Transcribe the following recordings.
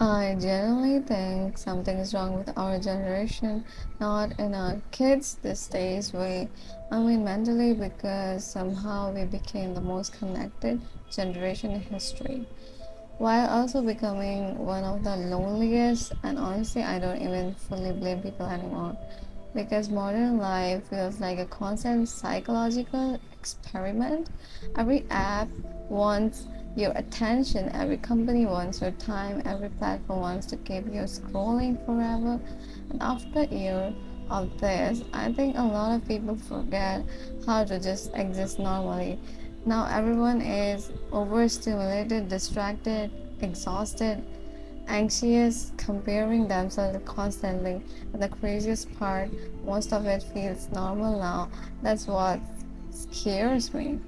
I genuinely think something is wrong with our generation, not in our kids these days way. I mean mentally because somehow we became the most connected generation in history, while also becoming one of the loneliest. And honestly, I don't even fully blame people anymore because modern life feels like a constant psychological experiment. Every app wants your attention, every company wants your time, every platform wants to keep you scrolling forever. And after a year of this, I think a lot of people forget how to just exist normally. Now everyone is overstimulated, distracted, exhausted, anxious, comparing themselves constantly. And the craziest part, most of it feels normal now. That's what scares me.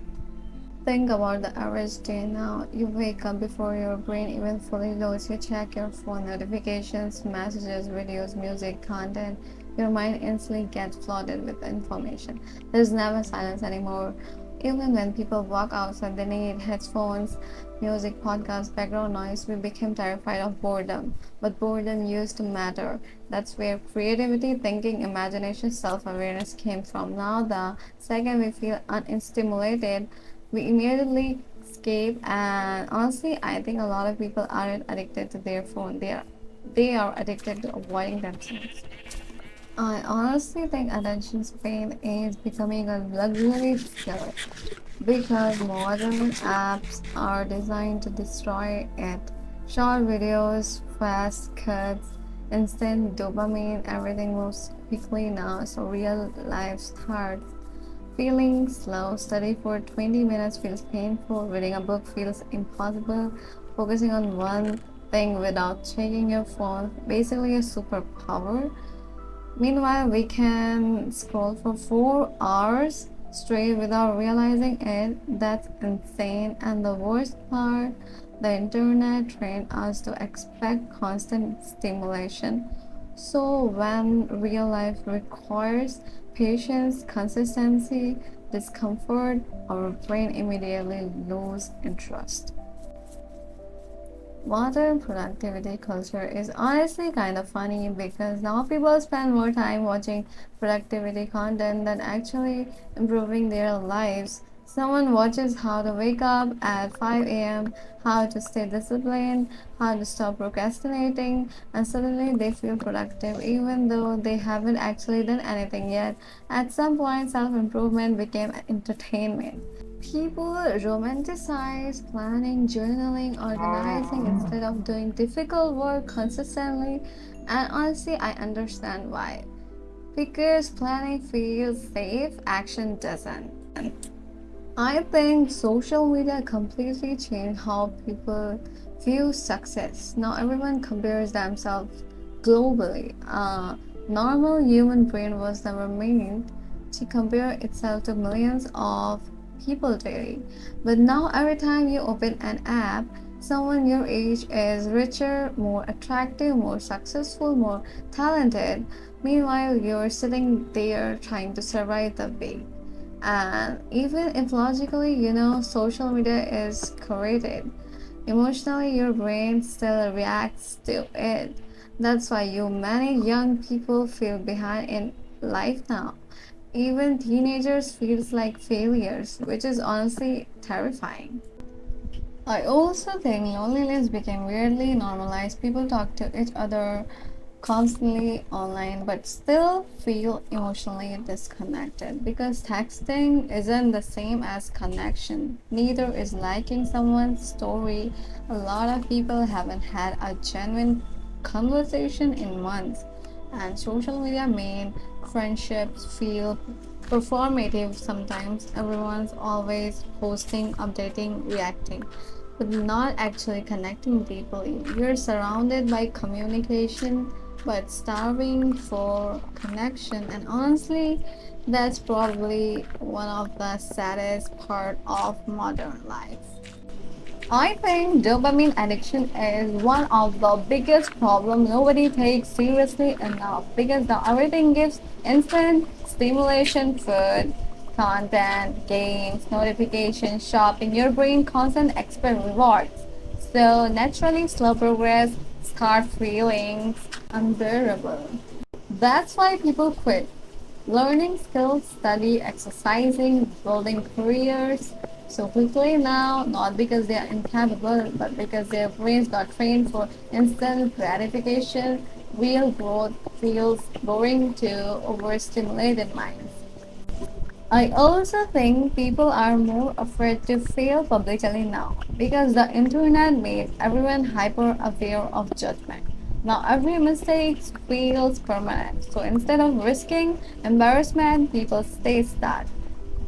Think about the average day now. You wake up before your brain even fully loads. You check your phone notifications, messages, videos, music, content. Your mind instantly gets flooded with information. There's never silence anymore. Even when people walk outside, they need headphones, music, podcasts, background noise. We became terrified of boredom. But boredom used to matter. That's where creativity, thinking, imagination, self awareness came from. Now, the second we feel unstimulated, we immediately escape. And honestly, I think a lot of people aren't addicted to their phone, they are addicted to avoiding themselves. I honestly think attention span is becoming a luxury skill because modern apps are designed to destroy it. Short videos, fast cuts, instant dopamine, everything moves quickly now, so real life starts feeling slow. Study for 20 minutes feels painful. Reading a book feels impossible. Focusing on one thing without checking your phone, basically a superpower. Meanwhile, we can scroll for 4 hours straight without realizing it. That's insane. And the worst part, the internet trained us to expect constant stimulation. So, when real life requires patience, consistency, discomfort, our brain immediately loses interest. Modern productivity culture is honestly kind of funny because now people spend more time watching productivity content than actually improving their lives. Someone watches how to wake up at 5 a.m., how to stay disciplined, how to stop procrastinating, and suddenly they feel productive even though they haven't actually done anything yet. At some point, self improvement became entertainment. People romanticize planning, journaling, organizing instead of doing difficult work consistently, and honestly, I understand why. Because planning feels safe, action doesn't. I think social media completely changed how people view success. Now everyone compares themselves globally. Normal human brain was never made to compare itself to millions of people daily. But now every time you open an app, someone your age is richer, more attractive, more successful, more talented. Meanwhile, you're sitting there trying to survive the day. And even if logically, social media is created, emotionally, your brain still reacts to it. That's why many young people feel behind in life now. Even teenagers feels like failures, which is honestly terrifying. I also think loneliness became weirdly normalized. People talk to each other constantly online but still feel emotionally disconnected because texting isn't the same as connection. Neither is liking someone's story. A lot of people haven't had a genuine conversation in months, and social media made friendships feel performative sometimes. Everyone's always posting, updating, reacting, but not actually connecting deeply. You're surrounded by communication but starving for connection. And honestly, that's probably one of the saddest part of modern life. I think dopamine addiction is one of the biggest problems nobody takes seriously enough because now everything gives instant stimulation, food, content, games, notifications, shopping. Your brain constant expect rewards. So naturally, slow progress start feeling unbearable. That's why people quit. Learning skills, study, exercising, building careers so quickly now, not because they are incapable, but because their brains got trained for instant gratification. Real growth feels boring to overstimulated minds. I also think people are more afraid to fail publicly now because the internet made everyone hyper aware of judgment. Now every mistake feels permanent. So instead of risking embarrassment, people stay stuck.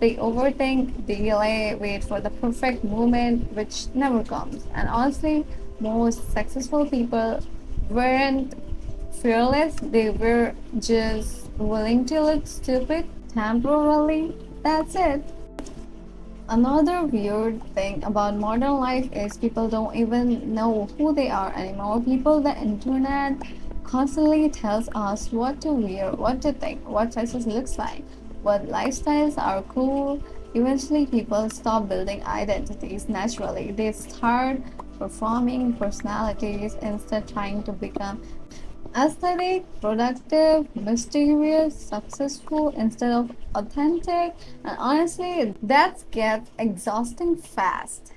They overthink, delay, wait for the perfect moment, which never comes. And honestly, most successful people weren't fearless, they were just willing to look stupid temporarily. That's it. Another weird thing about modern life is people don't even know who they are anymore. People, the internet constantly tells us what to wear, what to think, what success looks like, what lifestyles are cool. Eventually, people stop building identities naturally. They start performing personalities instead trying to become aesthetic, productive, mysterious, successful instead of authentic, and honestly, that gets exhausting fast.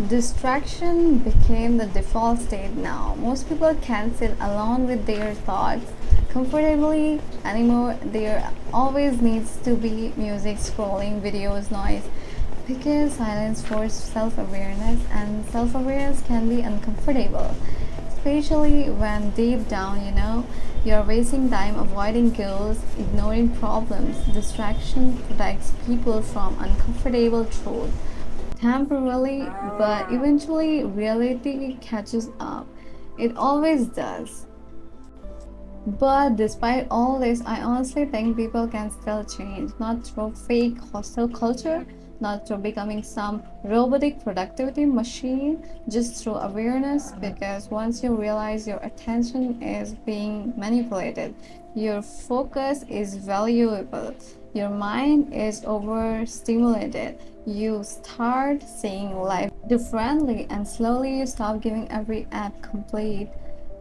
Distraction became the default state now. Most people can't sit alone with their thoughts comfortably anymore. There always needs to be music, scrolling, videos, noise. Because silence forces self awareness, and self awareness can be uncomfortable, especially when deep down you're wasting time avoiding goals, ignoring problems. Distraction protects people from uncomfortable truth temporarily, but eventually reality catches up. It always does. But despite all this, I honestly think people can still change, not through fake hostile culture, not through becoming some robotic productivity machine, just through awareness. Because once you realize your attention is being manipulated, your focus is valuable, your mind is overstimulated, you start seeing life differently, and slowly you stop giving every app complete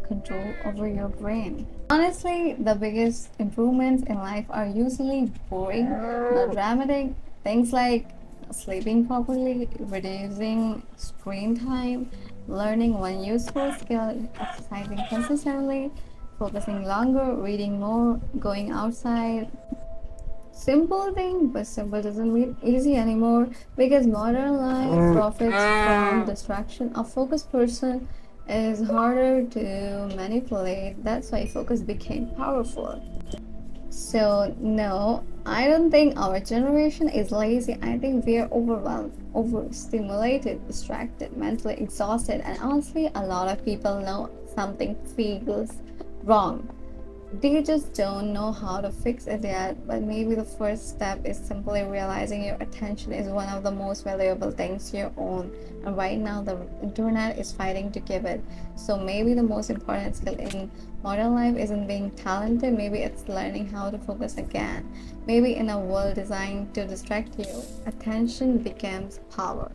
control over your brain. Honestly, the biggest improvements in life are usually boring, not dramatic. Things like sleeping properly, reducing screen time, learning one useful skill, exercising consistently, focusing longer, reading more, going outside. Simple thing, but simple doesn't mean easy anymore because modern life profits from distraction. A focused person is harder to manipulate. That's why focus became powerful. So, no, I don't think our generation is lazy. I think we are overwhelmed, overstimulated, distracted, mentally exhausted, and honestly, a lot of people know something feels wrong. They just don't know how to fix it yet, but maybe the first step is simply realizing your attention is one of the most valuable things you own. And right now, the internet is fighting to give it. So maybe the most important skill in modern life isn't being talented, maybe it's learning how to focus again. Maybe in a world designed to distract you, attention becomes power.